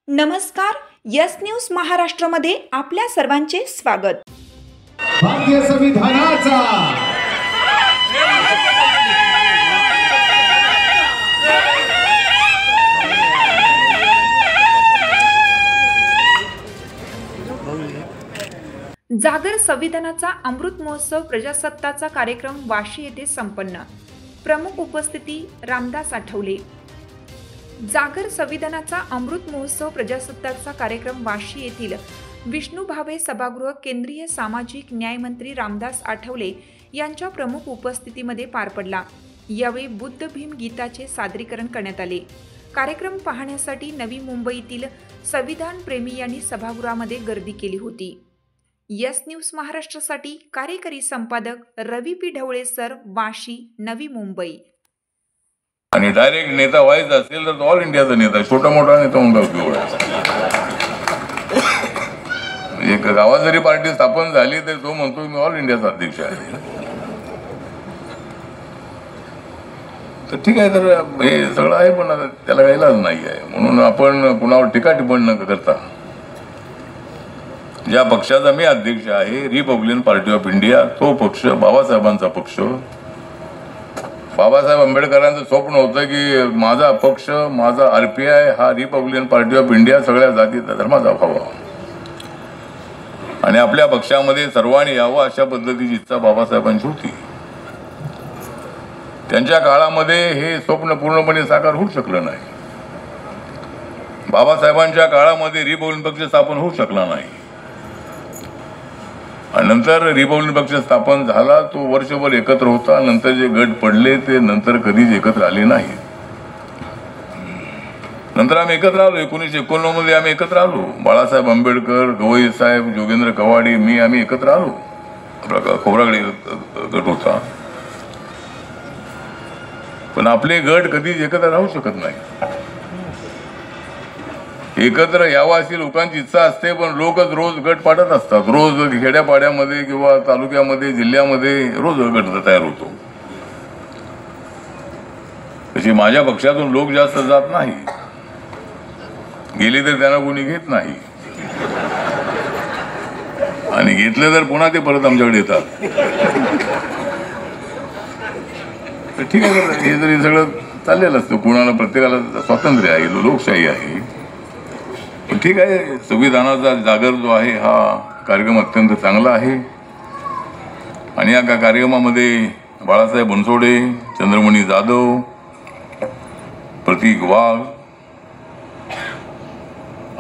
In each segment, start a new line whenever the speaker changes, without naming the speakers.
नमस्कार, yes news महाराष्ट्रामध्ये आपल्या सर्वांचे स्वागत।
भारतीय संविधानाचा
जागर संविधानाचा अमृत महोत्सव प्रजासत्ताचा कार्यक्रम वाशी येथे संपन्न। प्रमुख उपस्थिती रामदास आठवले। जागर संविधानाचा अमृत महोत्सव प्रजासत्ताचा कार्यक्रम वाशी येथील विष्णू भावे सभागृह केंद्रीय सामाजिक न्याय मंत्री रामदास आठवले यांच्या प्रमुख उपस्थितीमध्ये पार पडला। यावेळी बुद्ध भीम गीताचे सादरीकरण करण्यात आले। कार्यक्रम पाहण्यासाठी नवी मुंबईतील संविधान प्रेमी यांनी सभागृहामध्ये गर्दी केली होती। यस न्यूज महाराष्ट्रासाठी कार्यकारी संपादक रवी पी ढवळे सर, वाशी, नवी मुंबई।
आणि डायरेक्ट नेता व्हायचं असेल तर ऑल इंडियाचा नेता, छोटा मोठा नेता होऊन उपयोग आहे। एक गावात जरी पार्टी स्थापन झाली तर तो म्हणतो मी ऑल इंडियाचा अध्यक्ष आहे। तर ठीक आहे, तर हे सगळं आहे, पण त्याला काही इलाज नाही आहे। म्हणून आपण कुणावर टीका टिप्पणी न करता, ज्या पक्षाचा मी अध्यक्ष आहे, रिपब्लिकन पार्टी ऑफ इंडिया, तो पक्ष बाबासाहेबांचा पक्ष, बाबासाहेब आंबेडकरांचं स्वप्न होतं की माझा पक्ष, माझा RPI हा रिपब्लिकन पार्टी ऑफ इंडिया सगळ्या जाती धर्माचा व्हावा आणि आपल्या पक्षामध्ये सर्वांनी यावं अशा पद्धतीची इच्छा बाबासाहेबांची होती। त्यांच्या काळामध्ये हे स्वप्न पूर्णपणे साकार होऊ शकलं नाही। बाबासाहेबांच्या काळामध्ये रिपब्लिकन पक्ष स्थापन होऊ शकला नाही आणि नंतर रिपब्लिकन पक्ष स्थापन झाला, तो वर्षभर एकत्र होता। नंतर जे गट पडले ते नंतर कधीच एकत्र आले नाही। नंतर आम्ही एकत्र आलो, 1991 मध्ये आम्ही एकत्र आलो। बाळासाहेब आंबेडकर, गवई साहेब, जोगेंद्र कवाडी, मी, आम्ही एकत्र आलो। आपला खोब्रागडे गट होता, पण आपले गट कधीच एकत्र राहू शकत नाही। एकत्र यावा अशी लोकांची इच्छा असते, पण लोकच रोज गट पाडत असतात। रोज खेड्यापाड्यामध्ये किंवा तालुक्यामध्ये, जिल्ह्यामध्ये रोज गट तयार होतो। तशी माझ्या पक्षातून लोक जास्त जात नाही, गेले तर त्यांना कोणी घेत नाही आणि घेतले तर पुन्हा ते परत आमच्याकडे येतात। तर ठीक आहे, हे जरी सगळं चाललेलं असतं, कुणाला प्रत्येकाला स्वातंत्र्य आहे, लोकशाही आहे। ठीक आहे, संविधानाचा जागर जो आहे हा कार्यक्रम अत्यंत चांगला आहे आणि या कार्यक्रमामध्ये बाळासाहेब बनसोडे, चंद्रमणी जाधव, प्रतीक वाघ,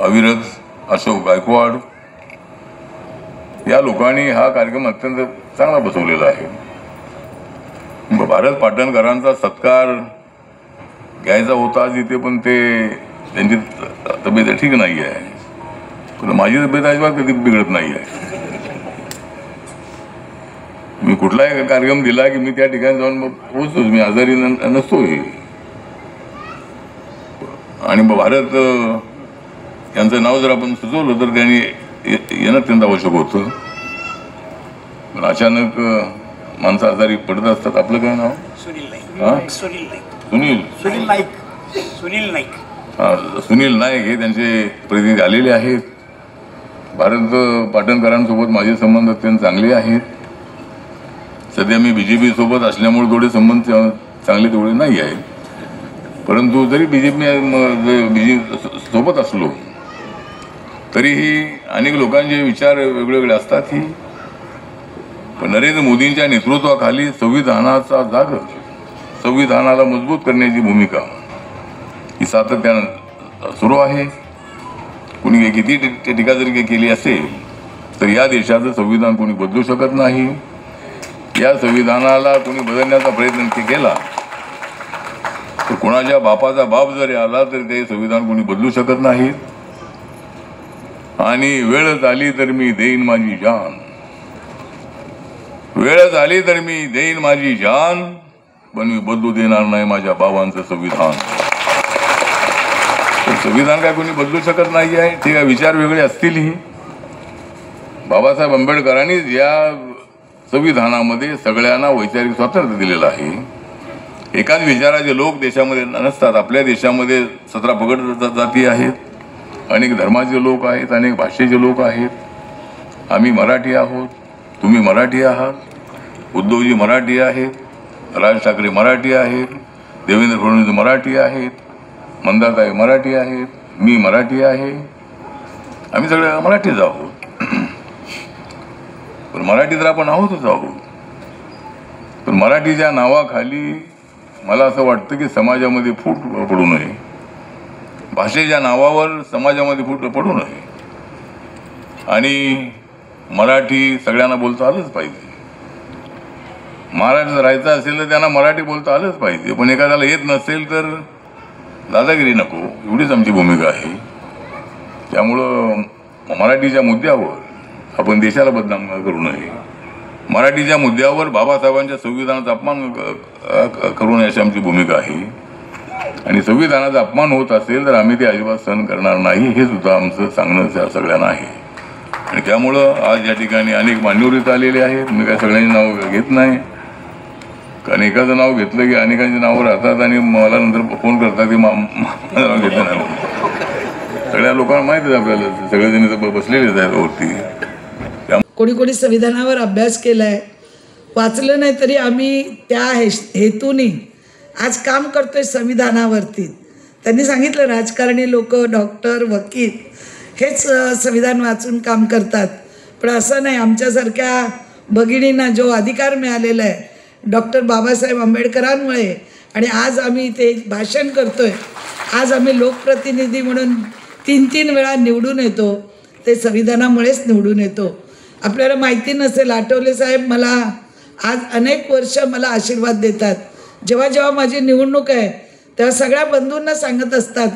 अविरत अशोक गायकवाड या लोकांनी हा कार्यक्रम अत्यंत चांगला बसवलेला आहे। भारत पाटणकरांचा सत्कार घ्यायचा होता जिथे, पण ते त्यांची तब्येत ठीक नाही आहे, पण माझी तब्येत अजिबात कधी बिघडत नाही आहे। मी कुठलाही कार्यक्रम दिला की मी त्या ठिकाणी जाऊन मग पोहोचतोच, मी आजारी नसतोय। आणि भारत यांचं नाव जर आपण सुचवलं तर त्यांनी येणं अत्यंत आवश्यक होतं, पण अचानक माणसं आजारी पडत असतात। आपलं काय नाव? सुनील नाईक हे त्यांचे प्रतिनिधी आलेले आहेत। भारत पाटणकरांसोबत माझे संबंध अत्यंत चांगले आहेत। सध्या मी BJP सोबत असल्यामुळे थोडे संबंध चांगले तेवढे नाही आहेत, परंतु जरी BJP सोबत असलो तरीही अनेक लोकांचे विचार वेगवेगळे असतात। ही पण नरेंद्र मोदींच्या नेतृत्वाखाली संविधानाचा जागर, संविधानाला मजबूत करण्याची भूमिका ही सातत्यानं सुरू आहे। कुणी किती टीका जरी केली असेल तर या देशाचं संविधान कोणी बदलू शकत नाही। या संविधानाला कोणी बदलण्याचा प्रयत्न केला तर कोणाच्या बापाचा बाप जरी आला तर ते संविधान कोणी बदलू शकत नाही। आणि वेळ झाली तर मी देईन माझी जान, वेळ झाली तर मी देईन माझी जान, पण मी बदलू देणार नाही माझ्या बाबांचं संविधान। संविधान काय कोणी बदलू शकत नाही आहे। ठीक आहे, विचार वेगळे असतीलही, बाबासाहेब आंबेडकरांनी या संविधानामध्ये सगळ्यांना वैचारिक स्वातंत्र्य दिलेलं आहे। एकाच विचाराचे लोक देशामध्ये नसतात। आपल्या देशामध्ये 17 पगड जाती आहेत, अनेक धर्माचे लोक आहेत, अनेक भाषेचे लोक आहेत. आम्ही मराठी आहोत, तुम्ही मराठी आहात, उद्धवजी मराठी आहेत, राज ठाकरे मराठी आहेत, देवेंद्र फडणवीस मराठी आहेत, मंदाताई मराठी आहेत, मी मराठी आहे. आम्ही सगळे मराठीच आहोत. पण मराठी तर आपण आहोतच आहोत. पण मराठीच्या नावाखाली मला असं वाटतं की समाजामध्ये फूट पडू नये. भाषेच्या नावावर समाजामध्ये फूट पडू नये. आणि मराठी सगळ्यांना बोलता आलंच पाहिजे. महाराष्ट्रात राहायचं असेल तर त्यांना मराठी बोलता आलंच पाहिजे. पण एखाद्याला येत नसेल तर दादागिरी नको, एवढीच आमची भूमिका आहे. त्यामुळं मराठीच्या मुद्द्यावर आपण देशाला बदनाम करू नये. मराठीच्या मुद्द्यावर बाबासाहेबांच्या संविधानाचा अपमान करू नये अशी आमची भूमिका आहे. आणि संविधानाचा अपमान होत असेल तर आम्ही ते अजिबात सहन करणार नाही, हे सुद्धा आमचं सांगणं सगळ्यांना आहे. आणि त्यामुळं आज या ठिकाणी अनेक मान्यवर इथं आलेले आहेत. मी काय सगळ्यांची नावं घेत नाही, कारण एखादं नाव घेतलं की अनेकांची नावं राहतात आणि मला नंतर फोन करतात की माझं नाव घेतलं नाही. सगळ्या लोकांना माहिती आहे, आपल्याला सगळेजण इथं बसलेलेच आहेत वरती.
कोणी कोणी संविधानावर अभ्यास केलाय, वाचलं नाही तरी आम्ही त्या हेतूने आज काम करतोय संविधानावरती. त्यांनी सांगितलं राजकारणी लोक, डॉक्टर, वकील हेच संविधान वाचून काम करतात. पण असं नाही. आमच्यासारख्या भगिनींना जो अधिकार मिळालेला आहे डॉक्टर बाबासाहेब आंबेडकरांमुळे, आणि आज आम्ही ते भाषण करतोय, आज आम्ही लोकप्रतिनिधी म्हणून 3-3 वेळा निवडून येतो, ते संविधानामुळेच निवडून येतो. आपल्याला माहिती नसेल, आठवले साहेब मला आज अनेक वर्ष मला आशीर्वाद देतात. जेव्हा जेव्हा माझी निवडणूक आहे तेव्हा सगळ्या बंधूंना सांगत असतात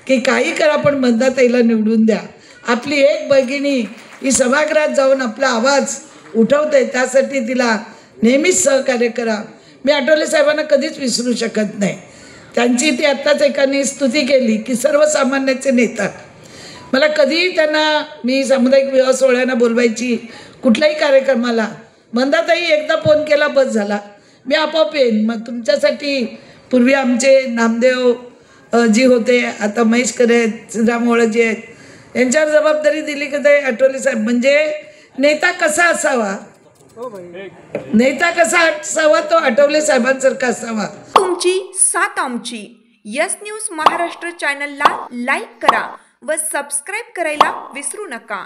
की काही करा पण मंदाताईला निवडून द्या. आपली एक भगिनी ही सभागृहात जाऊन आपला आवाज उठवते, त्यासाठी तिला नेहमीच सहकार्य करा. मी आठवले साहेबांना कधीच विसरू शकत नाही. त्यांची ती आत्ताच एकाने स्तुती केली की सर्वसामान्याचे नेता. मला कधीही त्यांना मी सामुदायिक विवाह सोहळ्यांना बोलवायची, कुठल्याही कार्यक्रमाला. मंदाताई एकदा फोन केला बस झाला, मी आपोआप येईन. मग तुमच्यासाठी पूर्वी आमचे नामदेव जी होते, आता महेश करे आहेत, श्रीराम ओळजी आहेत, यांच्यावर जबाबदारी दिली की ते आठवले साहेब. म्हणजे नेता कसा असावा, नेता कसा असावा तो आठवले साहेबांसारखा असावा.
तुमची साथ आमची. यस न्यूज महाराष्ट्र चॅनलला लाईक करा व सबस्क्राईब करायला विसरू नका.